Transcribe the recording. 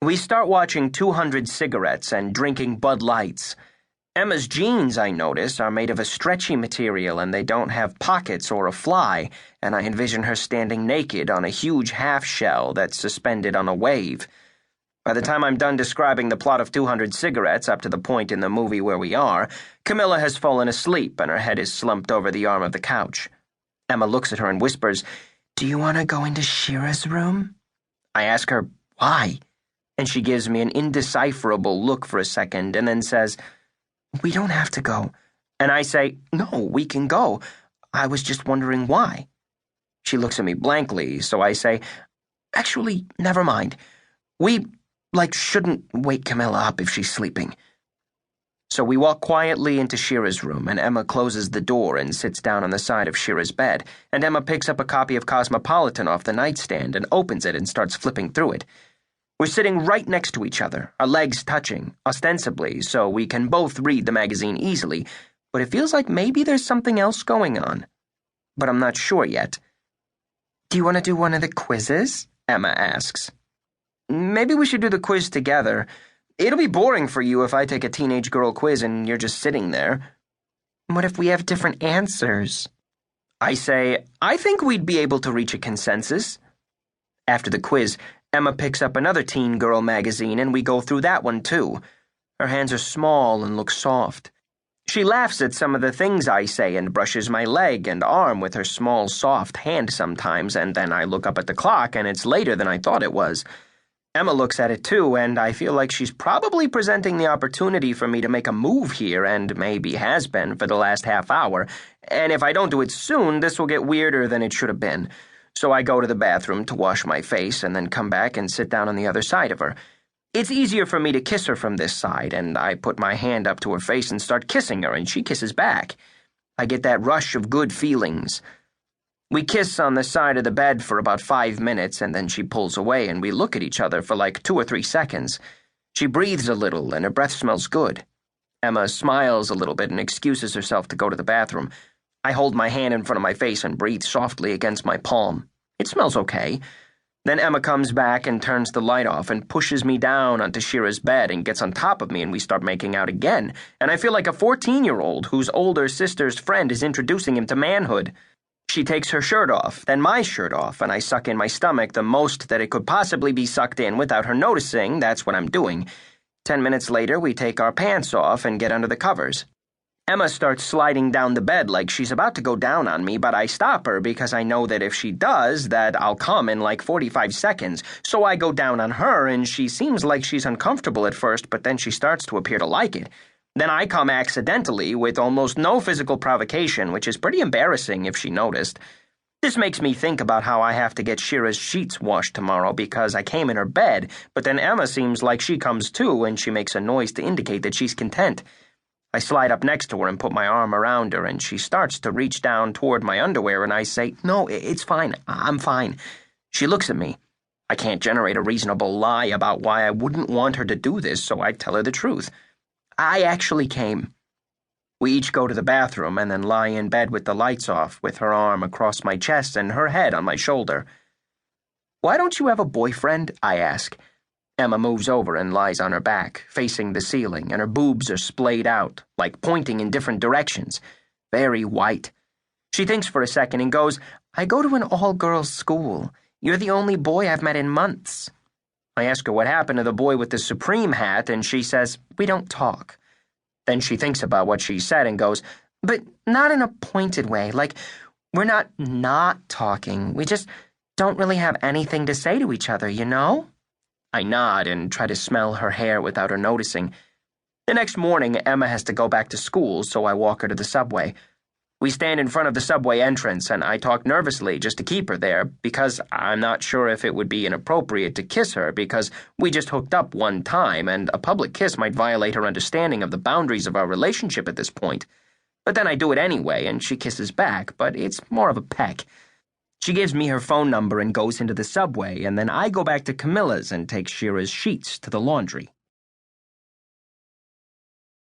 We start watching 200 Cigarettes and drinking Bud Lights. Emma's jeans, I notice, are made of a stretchy material and they don't have pockets or a fly, and I envision her standing naked on a huge half-shell that's suspended on a wave. By the time I'm done describing the plot of 200 Cigarettes up to the point in the movie where we are, Camilla has fallen asleep and her head is slumped over the arm of the couch. Emma looks at her and whispers, "Do you want to go into Shira's room?" I ask her, "Why?" And she gives me an indecipherable look for a second and then says, "We don't have to go." And I say, "No, we can go. I was just wondering why." She looks at me blankly, so I say, "Actually, never mind. We, shouldn't wake Camilla up if she's sleeping." So we walk quietly into Shira's room, and Emma closes the door and sits down on the side of Shira's bed, and Emma picks up a copy of Cosmopolitan off the nightstand and opens it and starts flipping through it. We're sitting right next to each other, our legs touching, ostensibly, so we can both read the magazine easily, but it feels like maybe there's something else going on. But I'm not sure yet. "Do you want to do one of the quizzes?" Emma asks. "Maybe we should do the quiz together. It'll be boring for you if I take a teenage girl quiz and you're just sitting there." "What if we have different answers?" I say, "I think we'd be able to reach a consensus." After the quiz, Emma picks up another teen girl magazine and we go through that one too. Her hands are small and look soft. She laughs at some of the things I say and brushes my leg and arm with her small, soft hand sometimes, and then I look up at the clock and it's later than I thought it was. Emma looks at it too, and I feel like she's probably presenting the opportunity for me to make a move here, and maybe has been for the last half hour, and if I don't do it soon, this will get weirder than it should have been. So I go to the bathroom to wash my face and then come back and sit down on the other side of her. It's easier for me to kiss her from this side, and I put my hand up to her face and start kissing her, and she kisses back. I get that rush of good feelings. We kiss on the side of the bed for about 5 minutes, and then she pulls away, and we look at each other for 2 or 3 seconds. She breathes a little, and her breath smells good. Emma smiles a little bit and excuses herself to go to the bathroom. I hold my hand in front of my face and breathe softly against my palm. It smells okay. Then Emma comes back and turns the light off and pushes me down onto Shira's bed and gets on top of me, and we start making out again, and I feel like a 14-year-old whose older sister's friend is introducing him to manhood. She takes her shirt off, then my shirt off, and I suck in my stomach the most that it could possibly be sucked in without her noticing. That's what I'm doing. 10 minutes later, we take our pants off and get under the covers. Emma starts sliding down the bed like she's about to go down on me, but I stop her because I know that if she does, that I'll come in 45 seconds. So I go down on her, and she seems like she's uncomfortable at first, but then she starts to appear to like it. Then I come accidentally with almost no physical provocation, which is pretty embarrassing if she noticed. This makes me think about how I have to get Shira's sheets washed tomorrow because I came in her bed, but then Emma seems like she comes too, and she makes a noise to indicate that she's content. I slide up next to her and put my arm around her, and she starts to reach down toward my underwear, and I say, "No, it's fine. I'm fine." She looks at me. I can't generate a reasonable lie about why I wouldn't want her to do this, so I tell her the truth. I actually came. We each go to the bathroom and then lie in bed with the lights off, with her arm across my chest and her head on my shoulder. "Why don't you have a boyfriend?" I ask. Emma moves over and lies on her back, facing the ceiling, and her boobs are splayed out, pointing in different directions. Very white. She thinks for a second and goes, "I go to an all-girls school. You're the only boy I've met in months." I ask her what happened to the boy with the Supreme hat, and she says, "We don't talk." Then she thinks about what she said and goes, "But not in a pointed way. We're not talking. We just don't really have anything to say to each other, you know?" I nod and try to smell her hair without her noticing. The next morning, Emma has to go back to school, so I walk her to the subway. We stand in front of the subway entrance, and I talk nervously just to keep her there, because I'm not sure if it would be inappropriate to kiss her, because we just hooked up one time, and a public kiss might violate her understanding of the boundaries of our relationship at this point. But then I do it anyway, and she kisses back, but it's more of a peck. She gives me her phone number and goes into the subway, and then I go back to Camilla's and take Shira's sheets to the laundry.